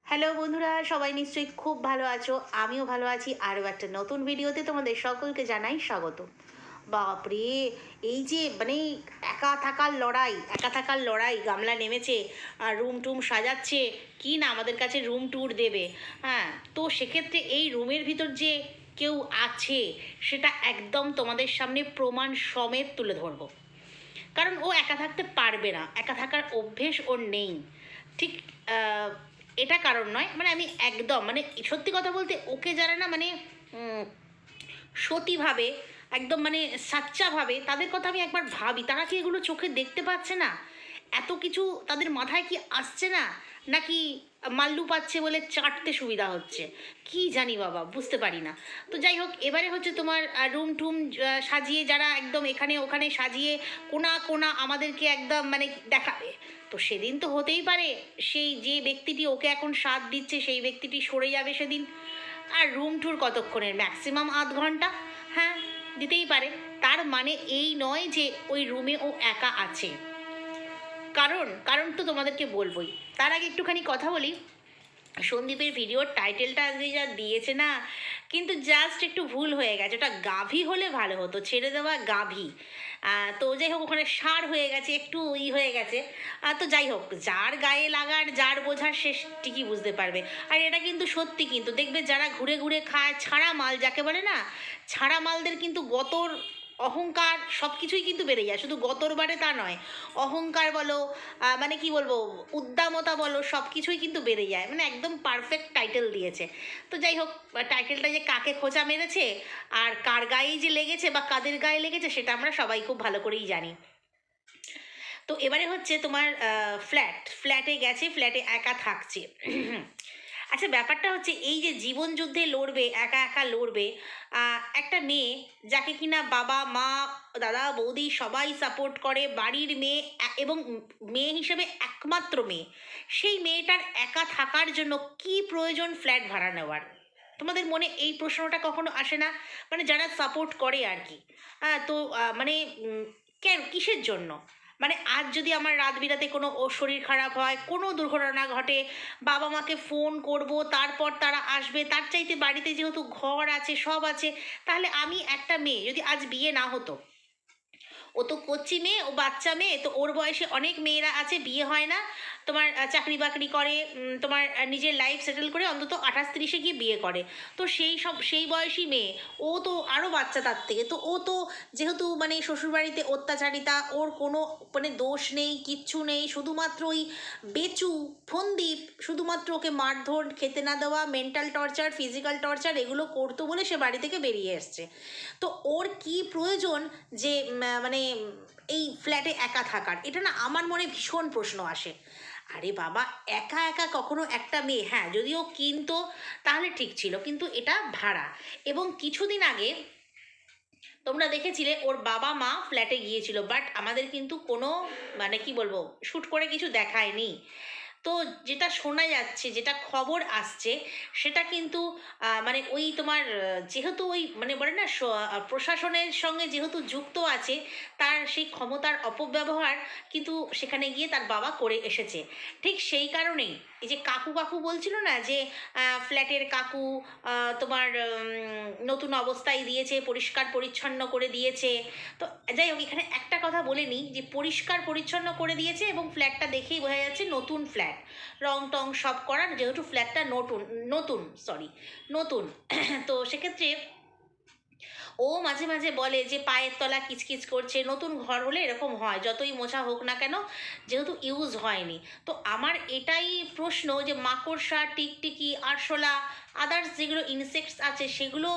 Hello বন্ধুরা, সবাই নিশ্চয়ই খুব ভালো আছো। আমিও ভালো আছি। আরও একটা নতুন ভিডিওতে তোমাদের সকলকে জানাই স্বাগত। বাপরে, এই যে মানে একা থাকার লড়াই গামলা নেমেছে, আর রুম টুম সাজাচ্ছে, কি না আমাদের কাছে রুম ট্যুর দেবে। হ্যাঁ, তো সেক্ষেত্রে এই রুমের ভিতর যে কেউ আছে সেটা একদম তোমাদের সামনে প্রমাণ সমেত তুলে ধরবো। কারণ ও একা থাকতে পারবে না, একা থাকার অভ্যেস ওর নেই। ঠিক আহ, এটা কারণ নয়, মানে আমি একদম মানে সত্যি কথা বলতে ওকে যারা না মানে উম, সতীভাবে একদম মানে সাচ্চাভাবে তাদের কথা আমি একবার ভাবি, তারা কি এগুলো চোখে দেখতে পাচ্ছে না? এত কিছু তাদের মাথায় কি আসছে না, নাকি মাল্লু পাচ্ছে বলে চাটতে সুবিধা হচ্ছে? কি জানি বাবা, বুঝতে পারি না। তো যাই হোক, এবারে হচ্ছে তোমার রুম টুম সাজিয়ে যারা একদম এখানে ওখানে সাজিয়ে কোনা কোনা আমাদেরকে একদম মানে দেখাবে। তো সেদিন তো হতেই পারে সেই যে ব্যক্তিটি ওকে এখন সাথ দিচ্ছে সেই ব্যক্তিটি সরে যাবে সেদিন। আর রুম ট্যুর কতক্ষণের? ম্যাক্সিমাম আধ ঘন্টা। হ্যাঁ, দিতেই পারে। তার মানে এই নয় যে ওই রুমে ও একা আছে। কারণ কারণ তো তোমাদেরকে বলবোই। তার আগে একটুখানি কথা বলি। সন্দীপের ভিডিওর টাইটেলটা আজকে যা দিয়েছে না, কিন্তু জাস্ট একটু ভুল হয়ে গেছে। ওটা গাভী হলে ভালো হতো, ছেড়ে দেওয়া গাভী। তো যাই হোক, ওখানে ষাঁড় হয়ে গেছে, একটু হয়ে গেছে। তো যাই হোক, যার গায়ে লাগার যার বোঝার সে ঠিকই বুঝতে পারবে। আর এটা কিন্তু সত্যি, কিন্তু দেখবে যারা ঘুরে ঘুরে খায় ছাড়া মাল যাকে বলে না, ছাড়া মালদের কিন্তু গতর অহংকার সব কিছুই কিন্তু বেড়ে যায়। শুধু গতর বাড়ে তা নয়, অহংকার বলো, মানে কি বলবো, উদ্দামতা বলো, সব কিছুই কিন্তু বেড়ে যায়। মানে একদম পারফেক্ট টাইটেল দিয়েছে। তো যাই হোক, টাইটেলটা যে কাকে খোঁচা মেরেছে আর কার গায়েই যে লেগেছে বা কাদের গায়ে লেগেছে সেটা আমরা সবাই খুব ভালো করেই জানি। তো এবারে হচ্ছে তোমার ফ্ল্যাটে গেছে, ফ্ল্যাটে একা থাকছে। আচ্ছা, ব্যাপারটা হচ্ছে এই যে জীবন যুদ্ধে লড়বে, একা একা লড়বে একটা মেয়ে, যাকে কিনা বাবা মা দাদা বৌদি সবাই সাপোর্ট করে, বাড়ির মেয়ে এবং মেয়ে হিসেবে একমাত্র মেয়ে, সেই মেয়েটার একা থাকার জন্য কি প্রয়োজন ফ্ল্যাট ভাড়া নেওয়ার? তোমাদের মনে এই প্রশ্নটা কখনো আসে না? মানে যারা সাপোর্ট করে আর কি। তো মানে কেন, কিসের জন্য? মানে আজ যদি আমার রাত বিরাতে কোনো ও শরীর খারাপ হয়, কোনো দুর্ঘটনা ঘটে, বাবা মাকে ফোন করব, তারপর তারা আসবে, তার চাইতে বাড়িতে যেহেতু ঘর আছে সব আছে, তাহলে আমি একটা মেয়ে যদি আজ বিয়ে না হতো, ও তো কচ্ছি মেয়ে, ও বাচ্চা মেয়ে, তো ওর বয়সে অনেক মেয়েরা আছে বিয়ে হয় না, তোমার চাকরি বাকরি করে, তোমার নিজের লাইফ সেটেল করে অন্তত 28-30-এ গিয়ে বিয়ে করে। তো সেই বয়সী মেয়ে, ও তো আরও বাচ্চা তার থেকে, তো ও তো যেহেতু মানে শ্বশুরবাড়িতে অত্যাচারিতা, ওর কোনো মানে দোষ নেই, কিচ্ছু নেই, শুধুমাত্র ওই বেচু ফন্দীপ শুধুমাত্র ওকে মারধর, খেতে না দেওয়া, মেন্টাল টর্চার, ফিজিক্যাল টর্চার এগুলো করতো বলে সে বাড়ি থেকে বেরিয়ে এসছে। তো ওর কি প্রয়োজন যে মানে এই ফ্ল্যাটে একা থাকার? এটা না আমার মনে ভীষণ প্রশ্ন আসে। আরে বাবা, একা একা কখনো একটা মেয়ে, হ্যাঁ যদিও কিনতো তাহলে ঠিক ছিল, কিন্তু এটা ভাড়া। এবং কিছুদিন আগে তোমরা দেখেছিলে ওর বাবা মা ফ্ল্যাটে গিয়েছিল, বাট আমাদের কিন্তু কোনো মানে কি বলবো, শ্যুট করে কিছু দেখায়নি। তো যেটা শোনা যাচ্ছে, যেটা খবর আসছে, সেটা কিন্তু মানে ওই তোমার যেহেতু ওই মানে বলে না প্রশাসনের সঙ্গে যেহেতু যুক্ত আছে, তার সেই ক্ষমতার অপব্যবহার কিন্তু সেখানে গিয়ে তার বাবা করে এসেছে। ঠিক সেই কারণেই এই যে কাকু কাকু বলছিল না যে ফ্ল্যাটের কাকু তোমার নতুন অবস্থায় দিয়েছে, পরিষ্কার পরিচ্ছন্ন করে দিয়েছে। তো যাই হোক, এখানে একটা কথা বলে নিই যে পরিষ্কার পরিচ্ছন্ন করে দিয়েছে এবং ফ্ল্যাটটা দেখেই বোঝা যাচ্ছে নতুন ফ্ল্যাট, রং টং সব করার, যেহেতু ফ্ল্যাটটা নতুন নতুন সরি নতুন। তো সেক্ষেত্রে ও মাঝে মাঝে বলে যে পায়ের তলা কিচকিচ করছে। নতুন ঘর হলে এরকম হয়, যতই মোছা হোক না কেন, যেহেতু ইউজ হয়নি। তো আমার এটাই প্রশ্ন যে মাকড়সা, টিকটিকি, আরশোলা, আদার্স যেগুলো ইনসেক্টস আছে সেগুলো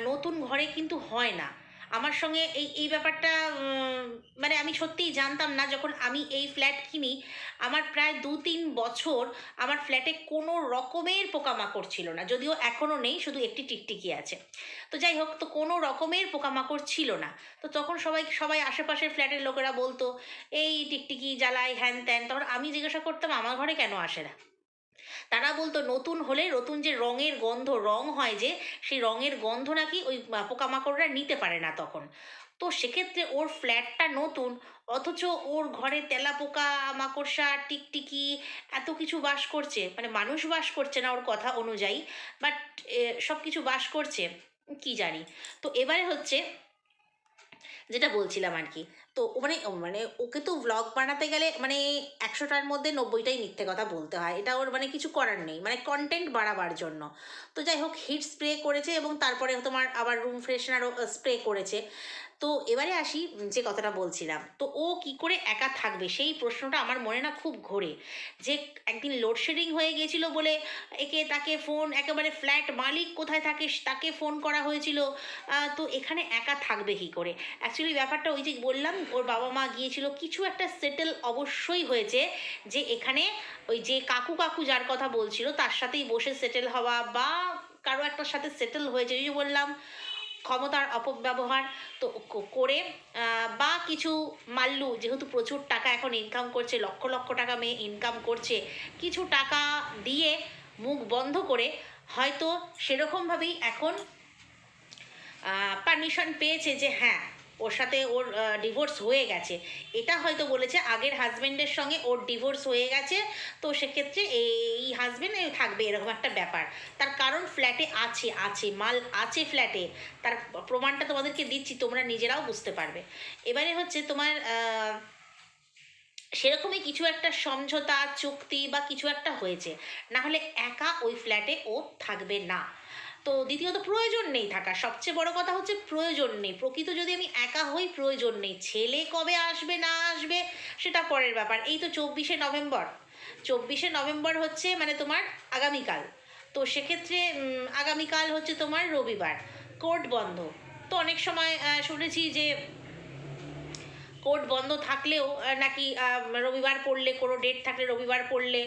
নতুন ঘরে কিন্তু হয় না। আমার সঙ্গে এই ব্যাপারটা মানে আমি সত্যিই জানতাম না। যখন আমি এই ফ্ল্যাট কিনি, আমার প্রায় 2-3 বছর আমার ফ্ল্যাটে কোনো রকমের পোকামাকড় ছিল না, যদিও এখনও নেই, শুধু একটি টিকটিকি আছে। তো যাই হোক, তো কোনো রকমের পোকামাকড় ছিল না। তো তখন সবাই সবাই আশেপাশের ফ্ল্যাটের লোকেরা বলতো এই টিকটিকি জ্বালায় হ্যান ত্যান, তখন আমি জিজ্ঞাসা করতাম আমার ঘরে কেন আসে না? তারা বলতো নতুন হলে নতুন যে রঙের গন্ধ, রং হয় যে, সেই রঙের গন্ধ নাকি ওই পোকামাকড়রা নিতে পারে না তখন। তো সেক্ষেত্রে ওর ফ্ল্যাটটা নতুন, অথচ ওর ঘরে তেলাপোকা, মাকড়সা, টিকটিকি এত কিছু বাস করছে, মানে মানুষ বাস করছে না ওর কথা অনুযায়ী, বাট সব কিছু বাস করছে, কি জানি। তো এবারে হচ্ছে যেটা বলছিলাম আর কি, তো মানে মানে ওকে তো ভ্লগ বানাতে গেলে মানে 100টার মধ্যে 90টাই মিথ্যে কথা বলতে হয়, এটা ওর মানে কিছু করার নেই, মানে কন্টেন্ট বাড়াবার জন্য। তো যাই হোক, হিট স্প্রে করেছে এবং তারপরে তোমার আবার রুম ফ্রেশনারও স্প্রে করেছে। তো এবারে আসি যে কথাটা বলছিলাম, তো ও কি করে একা থাকবে সেই প্রশ্নটা আমার মনে না খুব ঘোরে। যে একদিন লোডশেডিং হয়ে গিয়েছিল বলে একে তাকে ফোন, একেবারে ফ্ল্যাট মালিক কোথায় থাকে তাকে ফোন করা হয়েছিল। তো এখানে একা থাকবে কী করে? অ্যাকচুয়ালি ব্যাপারটা ওই যে বললাম, ওর বাবা মা গিয়েছিল, কিছু একটা সেটেল অবশ্যই হয়েছে, যে এখানে ওই যে কাকু কাকু যার কথা বলছিল তার সাথেই বসে সেটেল হওয়া, বা কারো একটার সাথে সেটেল হয়েছে, ওই যে বললাম ক্ষমতার অপব্যবহার তো করে, বা কিছু মাল্লু যেহেতু প্রচুর টাকা এখন ইনকাম করছে, লক্ষ লক্ষ টাকা মেয়ে ইনকাম করছে, কিছু টাকা দিয়ে মুখ বন্ধ করে হয়তো সেরকমভাবেই এখন পারমিশন পেয়েছে যে হ্যাঁ ওর সাথে ওর ডিভোর্স হয়ে গেছে। এটা হয়তো বলেছে আগের হাজব্যান্ডের সঙ্গে ওর ডিভোর্স হয়ে গেছে, তো সেক্ষেত্রে এই হাজব্যান্ড থাকবে, এরকম একটা ব্যাপার। তার কারণ ফ্ল্যাটে আছে, আছে মাল আছে ফ্ল্যাটে, তার প্রমাণটা তোমাদেরকে দিচ্ছি, তোমরা নিজেরাও বুঝতে পারবে। এবারে হচ্ছে তোমার সেরকমই কিছু একটা সমঝোতা চুক্তি বা কিছু একটা হয়েছে, না হলে একা ওই ফ্ল্যাটে ও থাকবে না। তো দ্বিতীয়ত প্রয়োজন নেই থাকার, সবচেয়ে বড় কথা হচ্ছে প্রয়োজন নেই। প্রকৃত যদি আমি একা হই, প্রয়োজন নেই। ছেলে কবে আসবে না আসবে সেটা পরের ব্যাপার। এই তো 24শে নভেম্বর, 24শে নভেম্বর হচ্ছে মানে তোমার আগামীকাল। তো সেক্ষেত্রে আগামীকাল হচ্ছে তোমার রবিবার, কোর্ট বন্ধ। তো অনেক সময় শুনেছি যে কোর্ট বন্ধ থাকলেও নাকি রবিবার পড়লে, কোনো ডেট থাকলে রবিবার পড়লে,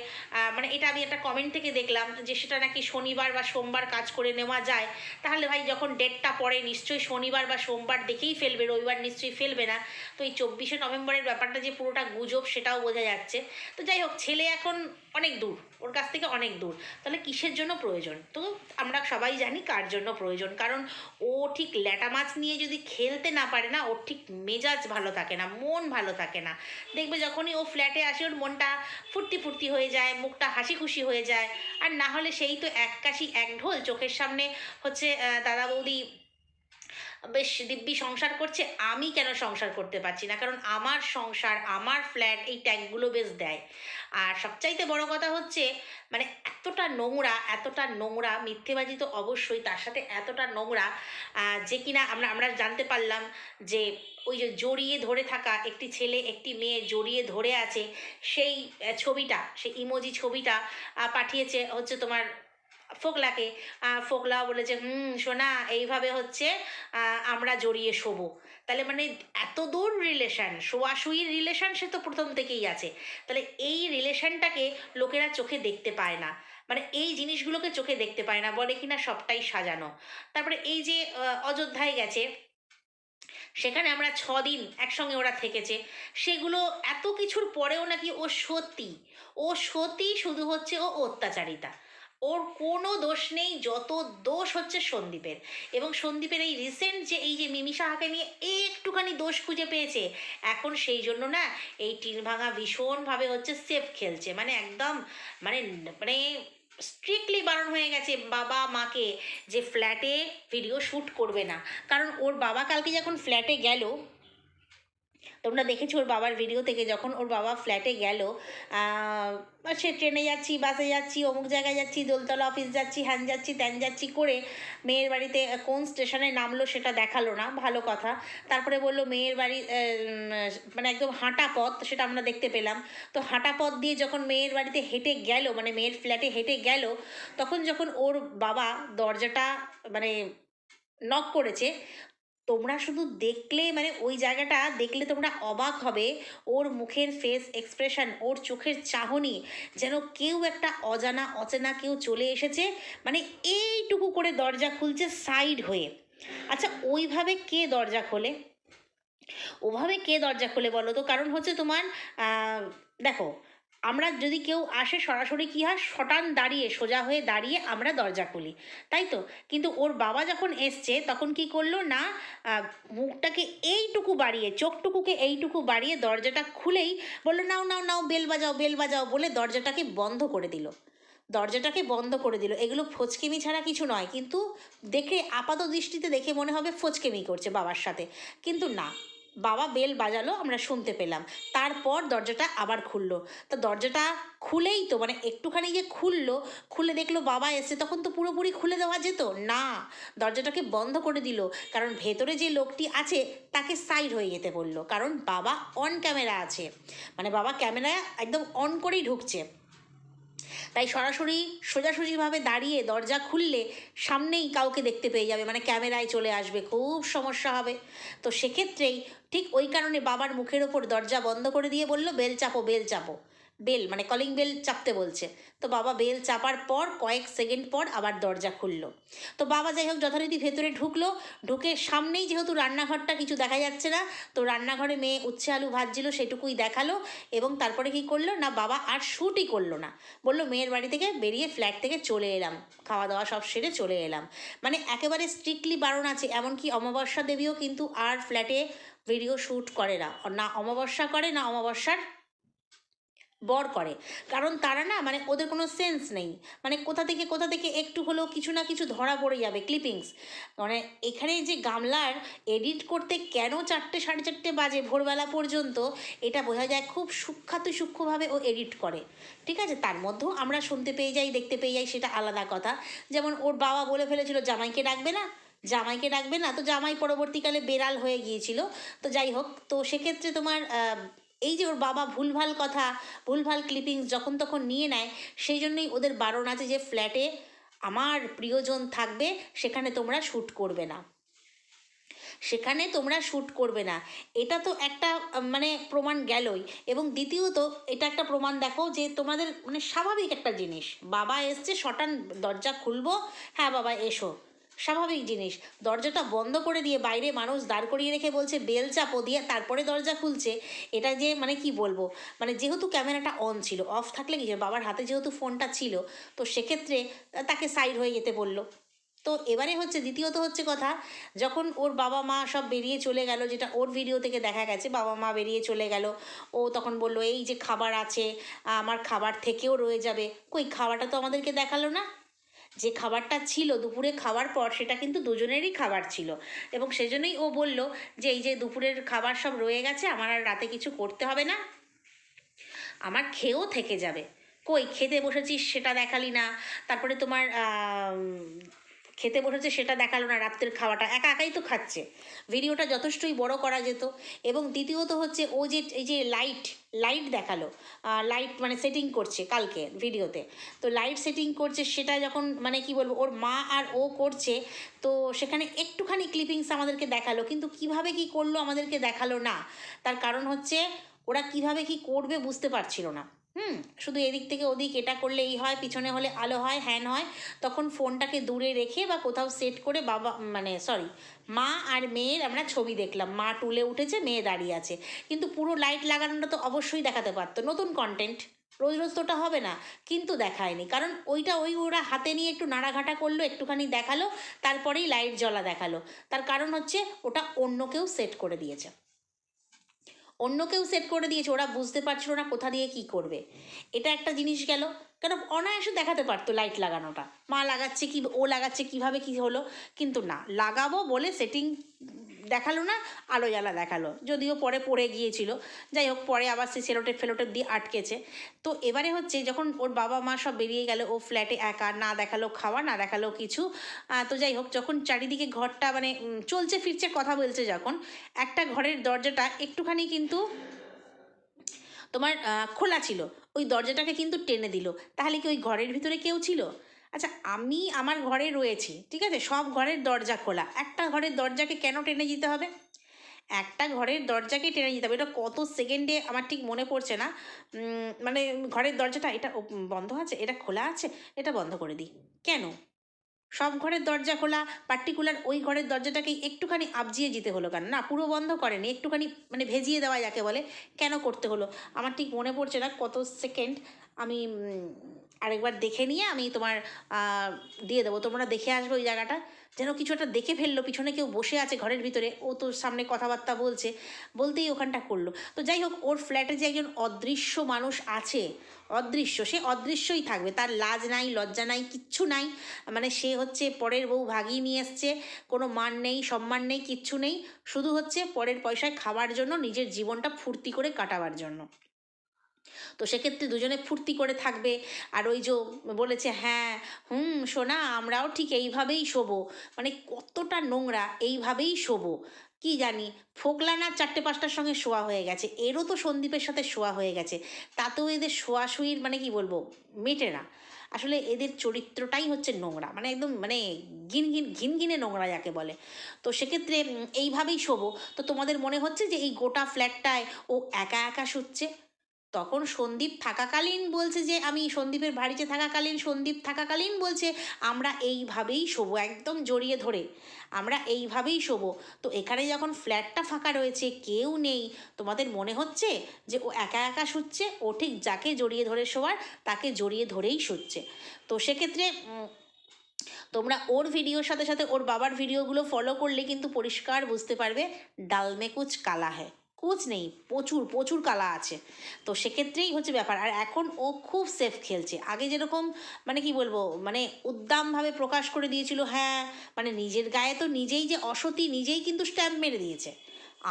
মানে এটা আমি একটা কমেন্ট থেকে দেখলাম যে সেটা নাকি শনিবার বা সোমবার কাজ করে নেওয়া যায়। তাহলে ভাই যখন ডেটটা পড়ে নিশ্চয়ই শনিবার বা সোমবার দেখেই ফেলবে, রবিবার নিশ্চয়ই ফেলবে না। তো এই 24শে নভেম্বরের ব্যাপারটা যে পুরোটা গুজব সেটাও বোঝা যাচ্ছে। তো যাই হোক, ছেলে এখন অনেক দূর, ওর কাছ থেকে অনেক দূর, তাহলে কিসের জন্য প্রয়োজন? তো আমরা সবাই জানি কার জন্য প্রয়োজন, কারণ ও ঠিক ল্যাটা মাছ নিয়ে যদি খেলতে না পারে না, ওর ঠিক মেজাজ ভালো থাকে না, মন ভালো থাকে না। দেখবে যখনই ও ফ্ল্যাটে আসে ওর মনটা ফুর্তি ফুর্তি হয়ে যায়, মুখটা হাসি খুশি হয়ে যায়। আর না হলে সেই তো এক কাশি এক ঢোল, চোখের সামনে হচ্ছে দাদা বৌদি বেশ দিব্যি সংসার করছে, আমি কেন সংসার করতে পারছি না? কারণ আমার সংসার, আমার ফ্ল্যাট, এই ট্যাগগুলো বেশ দেয়। আর সবচাইতে বড় কথা হচ্ছে মানে এতটা নোংরা, এতটা নোংরা, মিথ্যেবাজি তো অবশ্যই, তার সাথে এতটা নোংরা যে কিনা আমরা আমরা জানতে পারলাম যে ওই যে জড়িয়ে ধরে থাকা একটি ছেলে একটি মেয়ে জড়িয়ে ধরে আছে, সেই ছবিটা, সেই ইমোজি ছবিটা পাঠিয়েছে হচ্ছে তোমার ফোকলাকে। ফোকলা বলেছে সোনা এইভাবে হচ্ছে আমরা জড়িয়ে শোবো। তাহলে মানে এত দূর রিলেশন, শোয়াশুয়ির রিলেশন সে তো প্রথম থেকেই আছে। তাহলে এই রিলেশনটাকে লোকেরা চোখে দেখতে পায় না, মানে এই জিনিসগুলোকে চোখে দেখতে পায় না, বলে কিনা সবটাই সাজানো। তারপরে এই যে অযোধ্যায় গেছে, সেখানে আমরা 6 দিন একসঙ্গে ওরা থেকেছে, সেগুলো এত কিছুর পরেও নাকি ও সত্যি, ও সত্যি, শুধু হচ্ছে ও অত্যাচারিতা, ওর কোনো দোষ নেই, যত দোষ হচ্ছে সন্দীপের। এবং সন্দীপের এই রিসেন্ট যে এই যে মিমি সাহাকে নিয়ে একটুখানি দোষ খুঁজে পেয়েছে, এখন সেই জন্য না এই টিন ভাঙা ভীষণভাবে হচ্ছে সেফ খেলছে, মানে একদম মানে মানে স্ট্রিক্টলি বারণ হয়ে গেছে বাবা মাকে যে ফ্ল্যাটে ভিডিও শ্যুট করবে না। কারণ ওর বাবা কালকে যখন ফ্ল্যাটে গেল, তোমরা দেখেছো ওর বাবার ভিডিও থেকে, যখন ওর বাবা ফ্ল্যাটে গেল, সে ট্রেনে যাচ্ছি, বাসে যাচ্ছি, অমুক জায়গায় যাচ্ছি, দোলতলা অফিস যাচ্ছি, হ্যান যাচ্ছি, ত্যান যাচ্ছি করে মেয়ের বাড়িতে কোন স্টেশনে নামলো সেটা দেখালো না, ভালো কথা। তারপরে বললো মেয়ের বাড়ি মানে একদম হাঁটা পথ, সেটা আমরা দেখতে পেলাম। তো হাঁটা পথ দিয়ে যখন মেয়ের বাড়িতে হেঁটে গেল, মানে মেয়ের ফ্ল্যাটে হেঁটে গেল, তখন যখন ওর বাবা দরজাটা মানে নক করেছে, তোমরা শুধু দেখলে মানে ওই জায়গাটা দেখলে তোমরা অবাক হবে। ওর মুখের ফেস এক্সপ্রেশন, ওর চোখের চাহনি, যেন কেউ একটা অজানা অচেনা কেউ চলে এসেছে, মানে এইটুকু করে দরজা খুলছে সাইড হয়ে। আচ্ছা ওইভাবে কে দরজা খোলে? ওভাবে কে দরজা খোলে বলো তো? কারণ হচ্ছে তোমার দেখো, আমরা যদি কেউ আসে সরাসরি কী হয়, শটান দাঁড়িয়ে সোজা হয়ে দাঁড়িয়ে আমরা দরজা খুলি, তাই তো? কিন্তু ওর বাবা যখন এসছে তখন কি করলো না, মুখটাকে এইটুকু বাড়িয়ে, চোখটুকুকে এইটুকু বাড়িয়ে দরজাটা খুলেই বললো নাও নাও নাও বেল বাজাও বেল বাজাও বলে দরজাটাকে বন্ধ করে দিল। দরজাটাকে বন্ধ করে দিল। এগুলো ফচকেমি ছাড়া কিছু নয়, কিন্তু দেখে আপাত দৃষ্টিতে দেখে মনে হবে ফচকেমি করছে বাবার সাথে, কিন্তু না, বাবা বেল বাজালো, আমরা শুনতে পেলাম। তারপর দরজাটা আবার খুললো। তো দরজাটা খুলেই তো মানে একটুখানি যে খুললো, খুলে দেখলো বাবা এসে, তখন তো পুরোপুরি খুলে দেওয়া যেত না, দরজাটাকে বন্ধ করে দিল। কারণ ভেতরে যে লোকটি আছে তাকে সাইড হয়ে যেতে বললো, কারণ বাবা অন ক্যামেরা আছে, মানে বাবা ক্যামেরা একদম অন করেই ঢুকছে। তাই সরাসরি সোজাসুজিভাবে দাঁড়িয়ে দরজা খুললে সামনেই কাউকে দেখতে পেয়ে যাবে, মানে ক্যামেরায় চলে আসবে, খুব সমস্যা হবে। তো সেক্ষেত্রেই ঠিক ওই কারণে বাবার মুখের ওপর দরজা বন্ধ করে দিয়ে বলল বেল চাপো বেল চাপো, বেল মানে কলিং বেল চাপতে বলছে। তো বাবা বেল চাপার পর কয়েক সেকেন্ড পর আবার দরজা খুললো। তো বাবা যাই হোক যথারীতি ভেতরে ঢুকলো, ঢুকে সামনেই যেহেতু রান্নাঘরটা কিছু দেখা যাচ্ছে না, তো রান্নাঘরে মেয়ে উচ্ছে আলু ভাজছিল সেটুকুই দেখালো। এবং তারপরে কি করলো না, বাবা আর শ্যুটই করলো না, বললো মেয়ের বাড়ি থেকে বেরিয়ে ফ্ল্যাট থেকে চলে এলাম, খাওয়া দাওয়া সব সেরে চলে এলাম। মানে একেবারে স্ট্রিক্টলি বারণ আছে, এমনকি অমাবস্যা দেবীও কিন্তু আর ফ্ল্যাটে ভিডিও শ্যুট করে না, না অমাবস্যা করে না অমাবস্যার বর করে। কারণ তারা না মানে ওদের কোনো সেন্স নেই, মানে কোথা থেকে একটু হলেও কিছু না কিছু ধরা পড়ে যাবে ক্লিপিংস। মানে এখানে যে গামলার এডিট করতে কেন 4টে 4:30 বাজে ভোরবেলা পর্যন্ত, এটা বোঝা যায় খুব সূক্ষ্মভাবে ও এডিট করে, ঠিক আছে? তার মধ্যেও আমরা শুনতে পেয়ে যাই, দেখতে পেয়ে যাই, সেটা আলাদা কথা। যেমন ওর বাবা বলে ফেলেছিল জামাইকে ডাকবে না, জামাইকে ডাকবে না, তো জামাই পরবর্তীকালে বেড়াল হয়ে গিয়েছিল। তো যাই হোক, তো সেক্ষেত্রে তোমার এই যে ওর বাবা ভুলভাল কথা, ভুলভাল ক্লিপিংস যখন তখন নিয়ে নেয়, সেই জন্যই ওদের বারণ আছে যে ফ্ল্যাটে আমার প্রিয়জন থাকবে, সেখানে তোমরা শ্যুট করবে না, সেখানে তোমরা শ্যুট করবে না। এটা তো একটা মানে প্রমাণ গেলই। এবং দ্বিতীয়ত এটা একটা প্রমাণ দেখো যে তোমাদের মানে স্বাভাবিক একটা জিনিস, বাবা এসছে শটান দরজা খুলবো, হ্যাঁ বাবা এসো, স্বাভাবিক জিনিস। দরজাটা বন্ধ করে দিয়ে বাইরে মানুষ দাঁড় করিয়ে রেখে বলছে বেল চাপো দিয়ে তারপরে দরজা খুলছে, এটা যে মানে কি বলবো, মানে যেহেতু ক্যামেরাটা অন ছিল, অফ থাকলে কি, বাবার হাতে যেহেতু ফোনটা ছিল, তো সেক্ষেত্রে তাকে সাইড হয়ে যেতে বললো। তো এবারে হচ্ছে দ্বিতীয়ত হচ্ছে কথা, যখন ওর বাবা মা সব বেরিয়ে চলে গেল, যেটা ওর ভিডিও থেকে দেখা গেছে, বাবা মা বেরিয়ে চলে গেল, ও তখন বলল এই যে খাবার আছে, আমার খাবার থেকেও রয়ে যাবে, কই খাবারটা তো আমাদেরকে দেখালো না। যে খাবারটা ছিল দুপুরে খাওয়ার পর, সেটা কিন্তু দুজনেরই খাবার ছিল, এবং সেজন্যই ও বলল যে এই যে দুপুরের খাবার সব রয়ে গেছে, আমার আর রাতে কিছু করতে হবে না, আমার খেয়েও থেকে যাবে। কই খেতে বসেছিস সেটা দেখালি না, তারপরে তোমার খেতে বসেছে সেটা দেখালো না, রাত্রের খাওয়াটা একা একাই তো খাচ্ছে, ভিডিওটা যথেষ্টই বড় করা যেত। এবং দ্বিতীয়ত হচ্ছে ও যে এই যে লাইট লাইট দেখালো, লাইট মানে সেটিং করছে কালকে ভিডিওতে, তো লাইট সেটিং করছে, সেটা যখন মানে কি বলবো ওর মা আর ও করছে, তো সেখানে একটুখানি ক্লিপিংস আমাদেরকে দেখালো, কিন্তু কিভাবে কি করলো আমাদেরকে দেখালো না। তার কারণ হচ্ছে ওরা কিভাবে কি করবে বুঝতে পারছিল না। শুধু এদিক থেকে ওদিক, এটা করলে এই হয়, পিছনে হলে আলো হয়, হ্যান হয়, তখন ফোনটাকে দূরে রেখে বা কোথাও সেট করে বাবা মানে সরি মা আর মেয়ের আমরা ছবি দেখলাম, মা টুলে উঠেছে, মেয়ে দাঁড়িয়ে আছে, কিন্তু পুরো লাইট লাগানোটা তো অবশ্যই দেখাতে পারতো, নতুন কন্টেন্ট, রোজ রোজ তো ওটা হবে না, কিন্তু দেখায়নি, কারণ ওইটা ওরা হাতে নিয়ে একটু নাড়াঘাটা করলো, একটুখানি দেখালো, তারপরেই লাইট জ্বলা দেখালো। তার কারণ হচ্ছে ওটা অন্য কেউ সেট করে দিয়েছে, অন্য কেউ সেট করে দিয়েছে, ওরা বুঝতে পারছিল না কোথা দিয়ে কি করবে। এটা একটা জিনিস গেল, কেন অনায়াসে দেখাতে পারতো লাইট লাগানোটা, মা লাগাচ্ছে কি, ও লাগাচ্ছে কিভাবে কি হলো, কিন্তু না, লাগাবো বলে সেটিং দেখালো না, আলো জ্বালা দেখালো, যদিও পরে পড়ে গিয়েছিল, যাই হোক পরে আবার সে সেলোটেপ ফেলোটেপ দিয়ে আটকেছে। তো এবারে হচ্ছে যখন ওর বাবা মা সব বেরিয়ে গেল, ও ফ্ল্যাটে একা, না দেখালো খাওয়া, না দেখালো কিছু। তো যাই হোক, যখন চারিদিকে ঘরটা মানে চলছে ফিরছে কথা বলছে, যখন একটা ঘরের দরজাটা একটুখানি কিন্তু তোমার খোলা ছিল, ওই দরজাটাকে কিন্তু টেনে দিল, তাহলে কি ওই ঘরের ভিতরে কেউ ছিল? আচ্ছা আমি আমার ঘরে রয়েছি, ঠিক আছে, সব ঘরের দরজা খোলা, একটা ঘরের দরজাকে কেন টেনে যেতে হবে? একটা ঘরের দরজাকে টেনে যেতে হবে, এটা কত সেকেন্ডে আমার ঠিক মনে পড়ছে না, মানে ঘরের দরজাটা এটা বন্ধ আছে, এটা খোলা আছে, এটা বন্ধ করে দিই, কেন? সব ঘরের দরজা খোলা, পার্টিকুলার ওই ঘরের দরজাটাকেই একটুখানি আবজিয়ে যেতে হলো কেন? না, পুরো বন্ধ করেনি, একটুখানি মানে ভেজিয়ে দেওয়া যাকে বলে, কেন করতে হলো? আমার ঠিক মনে পড়ছে না কত সেকেন্ড, আমি আরেকবার দেখে নিয়ে আমি তোমার দিয়ে দেবো, তোমরা দেখে আসবে ওই জায়গাটা। যেন কিছু একটা দেখে ফেললো, পিছনে কেউ বসে আছে ঘরের ভিতরে, ও তো সামনে কথাবার্তা বলছে, বলতেই ওখানটা করলো। তো যাই হোক, ওর ফ্ল্যাটে যে একজন অদৃশ্য মানুষ আছে, অদৃশ্য, সে অদৃশ্যই থাকবে, তার লাজ নাই, লজ্জা নাই, কিচ্ছু নাই। মানে সে হচ্ছে পরের বউ ভাগিয়ে নিয়ে এসছে, কোনো মান নেই, সম্মান নেই, কিচ্ছু নেই, শুধু হচ্ছে পরের পয়সায় খাওয়ার জন্য, নিজের জীবনটা ফুর্তি করে কাটাবার জন্য। তো সেক্ষেত্রে দুজনে ফুর্তি করে থাকবে। আর ওই যে বলেছে, হ্যাঁ সোনা আমরাও ঠিক এইভাবেই শোবো, মানে কতটা নোংরা, এইভাবেই শোবো। কি জানি, ফোকলা না 4টে-5টার সঙ্গে শোয়া হয়ে গেছে, এরও তো সন্দীপের সাথে শোয়া হয়ে গেছে, তাতেও এদের শোয়াশুয়ির মানে কি বলবো, মেটে না। আসলে এদের চরিত্রটাই হচ্ছে নোংরা, মানে একদম মানে ঘিনঘিনে নোংরা যাকে বলে। তো সেক্ষেত্রে এইভাবেই শোবো। তো তোমাদের মনে হচ্ছে যে এই গোটা ফ্ল্যাটটায় ও একা একা শুচ্ছে? তখন সন্দীপ থাকাকালীন বলছে, যে আমি সন্দীপের বাড়িতে থাকাকালীন, সন্দীপ থাকাকালীন বলছে আমরা এইভাবেই শোবো, একদম জড়িয়ে ধরে আমরা এইভাবেই শোবো। তো এখানে যখন ফ্ল্যাটটা ফাঁকা রয়েছে, কেউ নেই, তোমাদের মনে হচ্ছে যে ও একা একা শুচ্ছে? ও ঠিক যাকে জড়িয়ে ধরে শোয়ার, তাকে জড়িয়ে ধরেই শুচ্ছে। তো সেক্ষেত্রে তোমরা ওর ভিডিওর সাথে সাথে ওর বাবার ভিডিওগুলো ফলো করলে কিন্তু পরিষ্কার বুঝতে পারবে, ডাল মে কুচ কালা হ্যায়, কুচ নেই, প্রচুর প্রচুর কালা আছে। তো সেক্ষেত্রেই হচ্ছে ব্যাপার। আর এখন ও খুব সেফ খেলছে, আগে যেরকম মানে কি বলবো, মানে উদ্দামভাবে প্রকাশ করে দিয়েছিল, হ্যাঁ মানে নিজের গায়ে তো নিজেই যে অসতী, নিজেই কিন্তু স্ট্যাম্প মেরে দিয়েছে।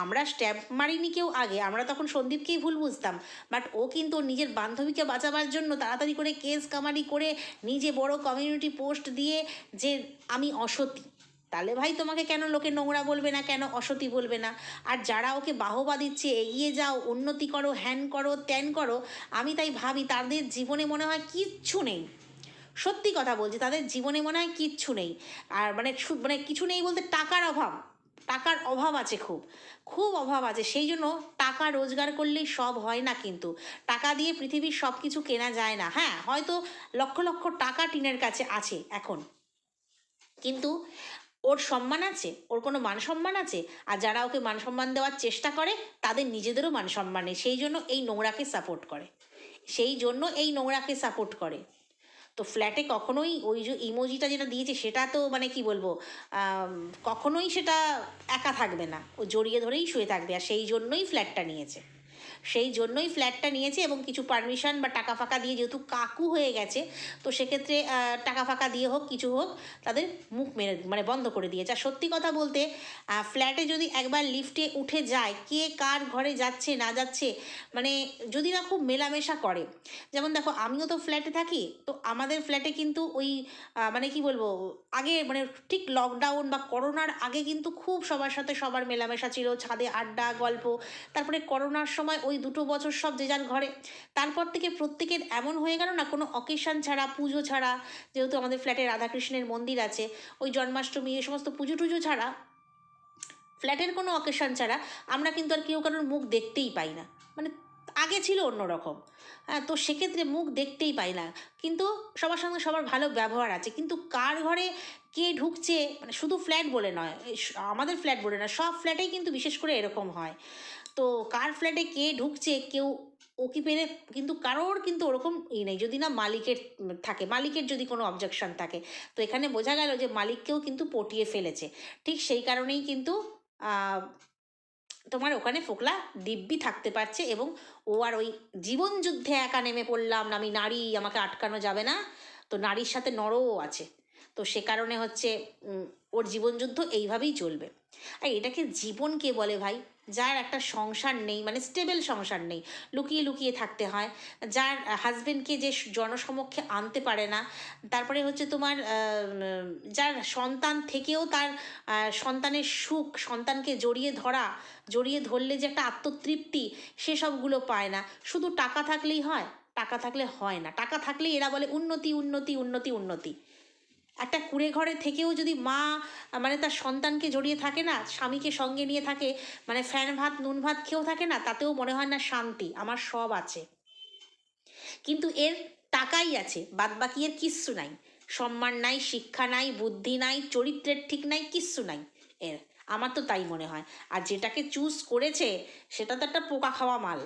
আমরা স্ট্যাম্প মারিনি কেউ আগে, আমরা তখন সন্দীপকেই ভুল বুঝতাম, বাট ও কিন্তু ওর নিজের বান্ধবীকে বাঁচাবার জন্য তাড়াতাড়ি করে কেস কামারি করে নিজে বড় কমিউনিটি পোস্ট দিয়ে যে আমি অসতী। তাহলে ভাই তোমাকে কেন লোকে নোংরা বলবে না, কেন অসতী বলবে না? আর যারা ওকে বাহবা দিচ্ছে, এগিয়ে যাও, উন্নতি করো, হ্যান করো, ত্যান করো, আমি তাই ভাবি তাদের জীবনে মনে হয় কিচ্ছু নেই। সত্যি কথা বলছি, তাদের জীবনে মনে হয় কিচ্ছু নেই। আর মানে মানে কিছু নেই বলতে টাকার অভাব, টাকার অভাব আছে, খুব খুব অভাব আছে। সেই জন্য টাকা রোজগার করলেই সব হয় না, কিন্তু টাকা দিয়ে পৃথিবীর সব কিছু কেনা যায় না। হ্যাঁ, হয়তো লক্ষ লক্ষ টাকা টিনের কাছে আছে এখন, কিন্তু ওর সম্মান আছে, ওর কোনো মান সম্মান আছে? আর যারা ওকে মান সম্মান দেওয়ার চেষ্টা করে, তাদের নিজেদেরও মান সম্মান নেই, সেই জন্য এই নোংরাকে সাপোর্ট করে, সেই জন্য এই নোংরাকে সাপোর্ট করে। তো ফ্ল্যাটে কখনোই ওই যে ইমোজিটা যেটা দিয়েছে, সেটা তো মানে কি বলবো, কখনোই সেটা একা থাকবে না, ও জড়িয়ে ধরেই শুয়ে থাকবে। আর সেই জন্যই ফ্ল্যাটটা নিয়েছে, সেই জন্যই ফ্ল্যাটটা নিয়েছে। এবং কিছু পারমিশন বা টাকা ফাঁকা দিয়ে, যেহেতু কাকু হয়ে গেছে, তো সেক্ষেত্রে টাকা ফাঁকা দিয়ে হোক, কিছু হোক, তাদের মুখ মেরে মানে বন্ধ করে দিয়েছে। আর সত্যি কথা বলতে, ফ্ল্যাটে যদি একবার লিফটে উঠে যায়, কে কার ঘরে যাচ্ছে না যাচ্ছে, মানে যদি না খুব মেলামেশা করে। যেমন দেখো, আমিও তো ফ্ল্যাটে থাকি, তো আমাদের ফ্ল্যাটে কিন্তু ওই মানে কি বলবো, আগে মানে ঠিক লকডাউন বা করোনার আগে কিন্তু খুব সবার সাথে সবার মেলামেশা ছিল, ছাদে আড্ডা গল্প। তারপরে করোনার সময় ওই 2 বছর সব যে যার ঘরে, তারপর থেকে প্রত্যেকের এমন হয়ে গেল না, কোনো অকেশান ছাড়া, পুজো ছাড়া, যেহেতু আমাদের ফ্ল্যাটে রাধাকৃষ্ণের মন্দির আছে, ওই জন্মাষ্টমী এই সমস্ত পুজো টুজো ছাড়া, ফ্ল্যাটের কোনো অকেশান ছাড়া আমরা কিন্তু আর কেউ কারোর মুখ দেখতেই পাই না। মানে আগে ছিল অন্যরকম। হ্যাঁ, তো সেক্ষেত্রে মুখ দেখতেই পাই না, কিন্তু সবার সঙ্গে সবার ভালো ব্যবহার আছে। কিন্তু কার ঘরে কে ঢুকছে, মানে শুধু ফ্ল্যাট বলে নয়, আমাদের ফ্ল্যাট বলে না, সব ফ্ল্যাটেই কিন্তু বিশেষ করে এরকম হয়। তো কার ফ্ল্যাটে কে ঢুকছে, কেউ ওকি পেরে কিন্তু কারোর কিন্তু ওরকম নেই, যদি না মালিকের থাকে, মালিকের যদি কোনো অবজেকশন থাকে। তো এখানে বোঝা গেল যে মালিককেও কিন্তু পটিয়ে ফেলেছে। ঠিক সেই কারণেই কিন্তু তোমার ওখানে ফোকলা দিব্যি থাকতে পারছে। এবং ও আর ওই জীবনযুদ্ধে একা নেমে পড়লাম, আমি নারী, আমাকে আটকানো যাবে না, তো নারীর সাথে নরও আছে। তো সে কারণে হচ্ছে ওর জীবনযুদ্ধ এইভাবেই চলবে। আর এটাকে জীবন কে বলে ভাই? যার একটা সংসার নেই, মানে স্টেবল সংসার নেই, লুকিয়ে লুকিয়ে থাকতে হয়, যার হাজবেন্ডকে যে জনসমক্ষে আনতে পারে না, তারপরে হচ্ছে তোমার যার সন্তান থেকেও তার সন্তানের সুখ, সন্তানকে জড়িয়ে ধরা, জড়িয়ে ধরলে যে একটা আত্মতৃপ্তি, সেসবগুলো পায় না। শুধু টাকা থাকলেই হয়? টাকা থাকলে হয় না, টাকা থাকলেই এরা বলে উন্নতি উন্নতি উন্নতি উন্নতি। একটা কুঁড়ে ঘরে থেকেও যদি মা মানে তার সন্তানকে জড়িয়ে থাকে না, স্বামীকে সঙ্গে নিয়ে থাকে, মানে ফ্যান ভাত নুন ভাত খেয়েও থাকে না, তাতেও মনে হয় না শান্তি, আমার সব আছে। কিন্তু এর টাকাই আছে, বাদ বাকি এর কিচ্ছু নাই, সম্মান নাই, শিক্ষা নাই, বুদ্ধি নাই, চরিত্রের ঠিক নাই, কিচ্ছু নাই এর। আমার তো তাই মনে হয়। আর যেটাকে চুজ করেছে সেটা তো একটা পোকা খাওয়া মাল,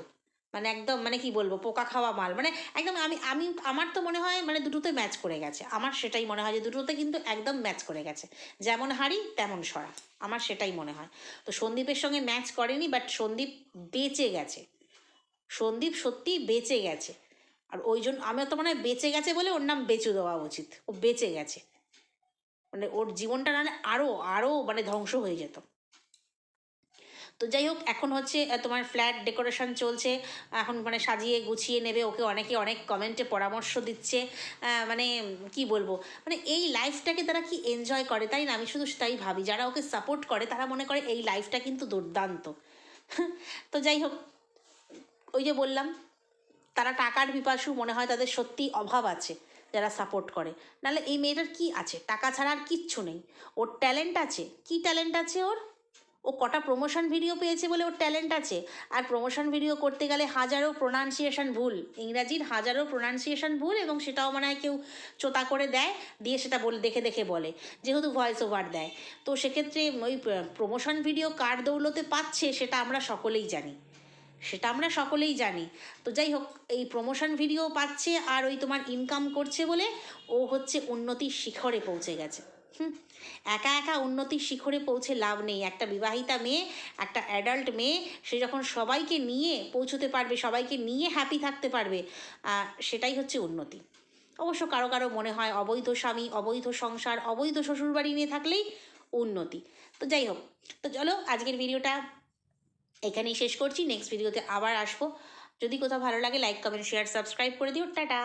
মানে একদম, মানে কি বলবো, পোকা খাওয়া মাল, মানে একদম। আমি আমি আমার তো মনে হয় মানে দুটোতে ম্যাচ করে গেছে, আমার সেটাই মনে হয় যে দুটোতে কিন্তু একদম ম্যাচ করে গেছে, যেমন হাড়ি তেমন সরা, আমার সেটাই মনে হয়। তো সন্দীপের সঙ্গে ম্যাচ করেনি, বাট সন্দীপ বেঁচে গেছে, সন্দীপ সত্যিই বেঁচে গেছে। আর ওই জন্য আমার তো মনে হয় বেঁচে গেছে বলে ওর নাম বেচু দেওয়া উচিত, ও বেঁচে গেছে, মানে ওর জীবনটা নাহলে আরও আরও মানে ধ্বংস হয়ে যেত। তো যাই হোক, এখন হচ্ছে তোমার ফ্ল্যাট ডেকোরেশন চলছে, এখন মানে সাজিয়ে গুছিয়ে নেবে, ওকে অনেকে অনেক কমেন্টে পরামর্শ দিচ্ছে। মানে কি বলবো, মানে এই লাইফটাকে তারা কি এনজয় করে, তাই না? আমি শুধু তাই ভাবি, যারা ওকে সাপোর্ট করে তারা মনে করে এই লাইফটা কিন্তু দুর্দান্ত। তো যাই হোক, ওই যে বললাম, তারা টাকার পিপাসু, মনে হয় তাদের সত্যিই অভাব আছে যারা সাপোর্ট করে। নাহলে এই মেয়েটার কি আছে, টাকা ছাড়া আর কিচ্ছু নেই। ওর ট্যালেন্ট আছে, কি ট্যালেন্ট আছে ওর? ও কটা প্রমোশন ভিডিও পেয়েছে বলে ওর ট্যালেন্ট আছে। আর প্রমোশন ভিডিও করতে গেলে হাজারো প্রোনাউন্সিয়েশন ভুল, ইংরাজির হাজারো প্রোনাউন্সিয়েশন ভুল, এবং সেটাও মনে হয় কেউ চোতা করে দেয়, দিয়ে সেটা দেখে দেখে বলে, যেহেতু ভয়েস ওভার দেয়। তো সেক্ষেত্রে ওই প্রমোশন ভিডিও কার দৌলতে পাচ্ছে সেটা আমরা সকলেই জানি, সেটা আমরা সকলেই জানি। তো যাই হোক, এই প্রমোশন ভিডিও পাচ্ছে আর ওই তোমার ইনকাম করছে বলে ও হচ্ছে উন্নতির শিখরে পৌঁছে গেছে। একা একা উন্নতির শিখরে পৌঁছে লাভ নেই। একটা বিবাহিতা মেয়ে, একটা অ্যাডাল্ট মেয়ে, সে যখন সবাইকে নিয়ে পৌঁছতে পারবে, সবাইকে নিয়ে হ্যাপি থাকতে পারবে, সেটাই হচ্ছে উন্নতি। অবশ্য কারো কারো মনে হয় অবৈধ স্বামী, অবৈধ সংসার, অবৈধ শ্বশুরবাড়ি নিয়ে থাকলেই উন্নতি। তো যাই হোক, তো চলো আজকের ভিডিওটা এখানেই শেষ করছি, নেক্সট ভিডিওতে আবার আসবো। যদি কোথাও ভালো লাগে লাইক কমেন্ট শেয়ার সাবস্ক্রাইব করে দিও। টাটা।